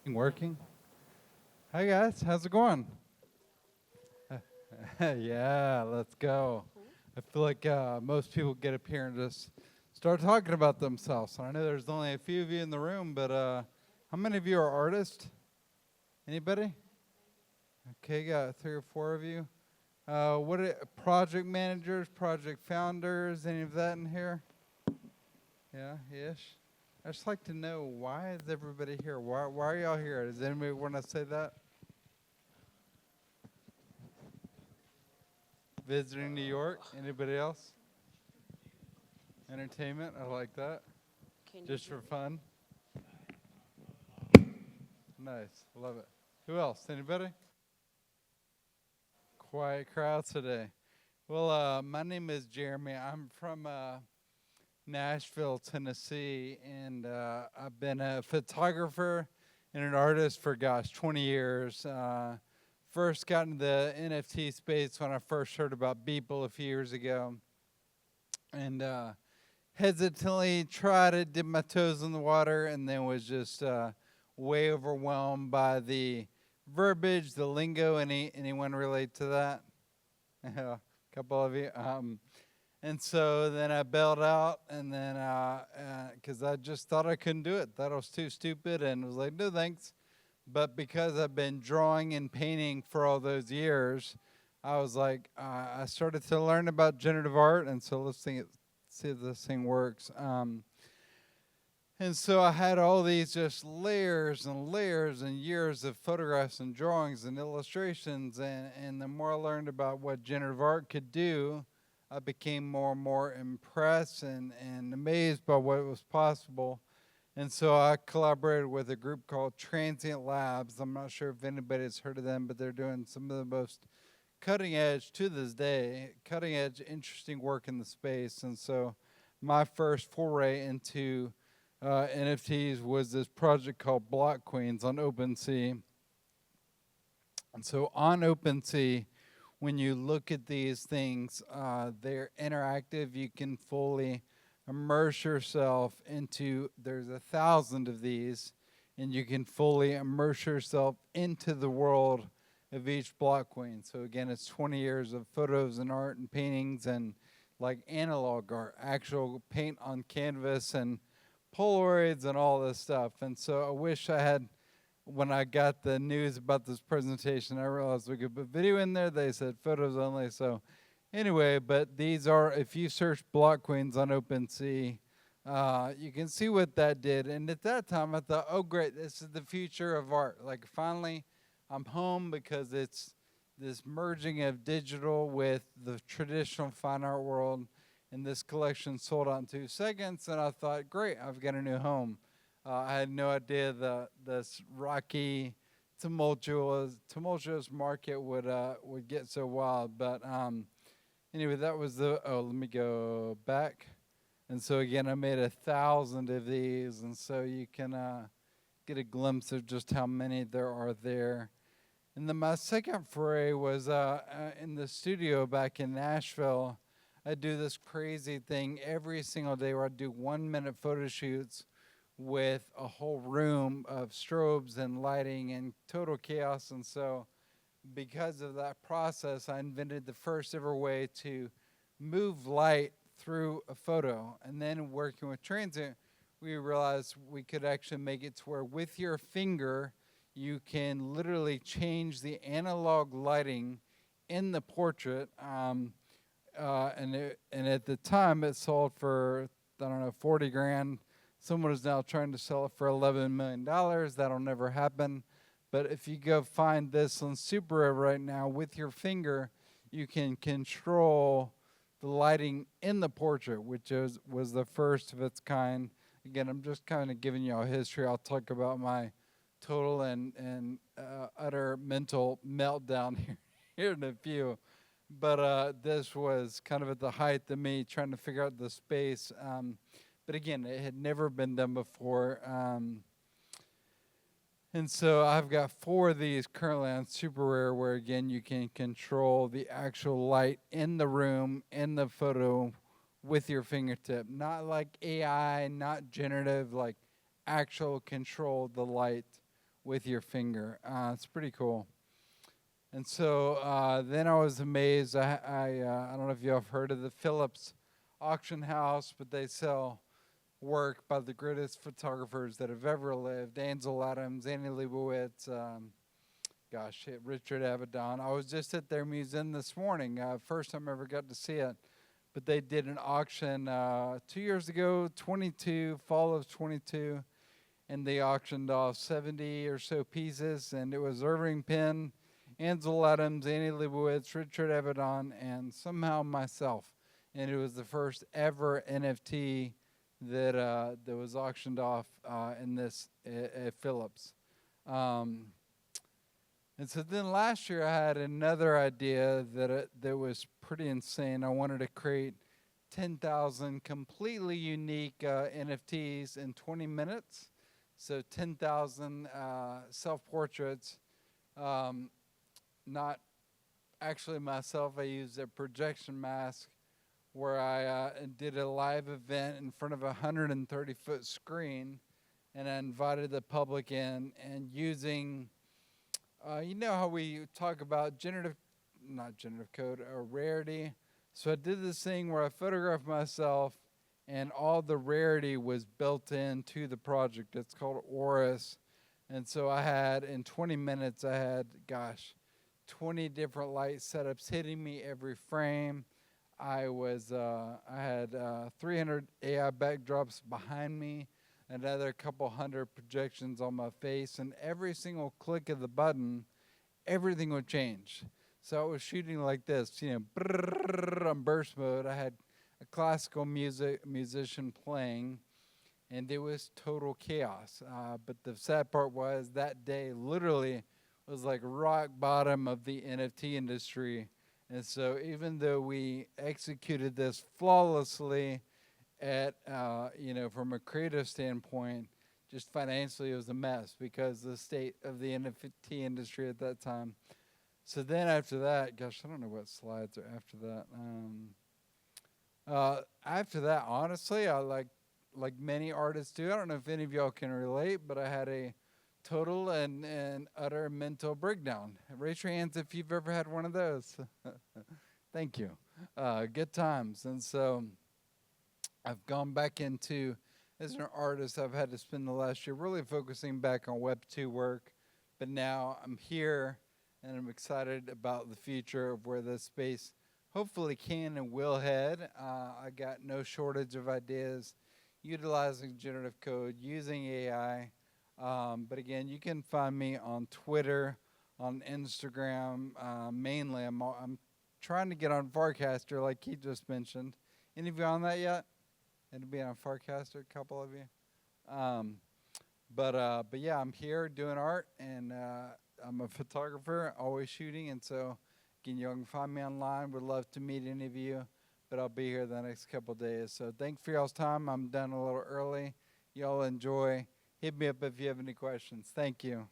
Working. Hi guys, how's it going? Yeah, let's go. I feel like most people get up here and just start talking about themselves. And I know there's only a few of you in the room, but how many of you are artists? Anybody? Okay, got 3 or 4 of you. What are project managers, project founders? Any of that in here? Yeah, ish. I just like to know, why is everybody here? Why are y'all here? Does anybody want to say that? Visiting New York? Anybody else? Entertainment? I like that. Just for fun? Nice. Love it. Who else? Anybody? Quiet crowd today. Well, my name is Jeremy. I'm from Nashville, Tennessee, and I've been a photographer and an artist for, 20 years. First got into the NFT space when I first heard about Beeple a few years ago, and hesitantly tried it, dipped my toes in the water, and then was just way overwhelmed by the verbiage, the lingo. Anyone relate to that? Yeah, a couple of you. And so then I bailed out, and then because I just thought I couldn't do it, thought I was too stupid, and was like, no thanks. But because I've been drawing and painting for all those years, I was like, I started to learn about generative art, and so let's see if this thing works. And so I had all these just layers and layers and years of photographs and drawings and illustrations, and the more I learned about what generative art could do, I became more and more impressed and amazed by what was possible. And so I collaborated with a group called Transient Labs. I'm not sure if anybody's heard of them, but they're doing some of the most cutting edge, to this day, cutting edge, interesting work in the space. And so my first foray into NFTs was this project called Block Queens on OpenSea. And so on OpenSea, when you look at these things, they're interactive. You can fully immerse yourself into, there's 1,000 of these, and you can fully immerse yourself into the world of each block queen. So again, it's 20 years of photos and art and paintings and like analog art, actual paint on canvas and Polaroids and all this stuff. And so I wish I had, when I got the news about this presentation, I realized we could put video in there. They said photos only. So anyway, but these are, if you search block queens on OpenSea, you can see what that did. And at that time, I thought, oh, great, this is the future of art. Like, finally, I'm home, because it's this merging of digital with the traditional fine art world. And this collection sold out in 2 seconds. And I thought, great, I've got a new home. I had no idea that this rocky, tumultuous market would get so wild. But anyway, that was the. Oh, let me go back. And so again, I made 1,000 of these, and so you can get a glimpse of just how many there are there. And then my second foray was in the studio back in Nashville. I do this crazy thing every single day where I do 1-minute photo shoots with a whole room of strobes and lighting and total chaos. And so because of that process, I invented the first ever way to move light through a photo. And then working with Transient, we realized we could actually make it to where with your finger, you can literally change the analog lighting in the portrait. And at the time, it sold for, I don't know, 40 grand. Someone is now trying to sell it for $11 million. That'll never happen. But if you go find this on Super Rare right now, with your finger, you can control the lighting in the portrait, which was the first of its kind. Again, I'm just kind of giving you a history. I'll talk about my total and utter mental meltdown here in a few. But this was kind of at the height of me trying to figure out the space. But again, it had never been done before. And so I've got 4 of these currently on Super Rare, where again, you can control the actual light in the room, in the photo, with your fingertip. Not like AI, not generative, like actual control the light with your finger. It's pretty cool. And so then I was amazed. I don't know if you have heard of the Phillips auction house, but they sell work by the greatest photographers that have ever lived. Ansel Adams, Annie Leibovitz, Richard Avedon. I was just at their museum this morning. First time I ever got to see it. But they did an auction 2 years ago, fall of 22, and they auctioned off 70 or so pieces, and it was Irving Penn, Ansel Adams, Annie Leibovitz, Richard Avedon, and somehow myself. And it was the first ever NFT that was auctioned off in this at Phillips. And so then last year I had another idea that was pretty insane. I wanted to create 10,000 completely unique NFTs in 20 minutes. So 10,000 self-portraits, not actually myself. I used a projection mask where I did a live event in front of a 130-foot screen, and I invited the public in, and using you know how we talk about not generative code, or rarity. So I did this thing where I photographed myself, and all the rarity was built into the project. It's called Oris. And so in 20 minutes, I had, 20 different light setups hitting me every frame. I had 300 AI backdrops behind me, another couple hundred projections on my face, and every single click of the button, everything would change. So I was shooting like this, on burst mode. I had a classical musician playing, and it was total chaos. But the sad part was that day literally was like rock bottom of the NFT industry. And so even though we executed this flawlessly, from a creative standpoint, just financially it was a mess because the state of the NFT industry at that time. So then after that, I don't know what slides are after that. After that, honestly, I like many artists do. I don't know if any of y'all can relate, but I had a total and utter mental breakdown. Raise your hands if you've ever had one of those. Thank you. Good times. And so I've gone back into, as an artist, I've had to spend the last year really focusing back on Web 2 work, but now I'm here and I'm excited about the future of where this space hopefully can and will head. I got no shortage of ideas utilizing generative code, using AI, but again, you can find me on Twitter, on Instagram, mainly. I'm trying to get on Farcaster like he just mentioned. Any of you on that yet? And be on Farcaster, a couple of you. But yeah, I'm here doing art, and I'm a photographer, always shooting, and so again, you can find me online. Would love to meet any of you, but I'll be here the next couple of days. So thanks for y'all's time. I'm done a little early. Y'all enjoy. Hit me up if you have any questions. Thank you.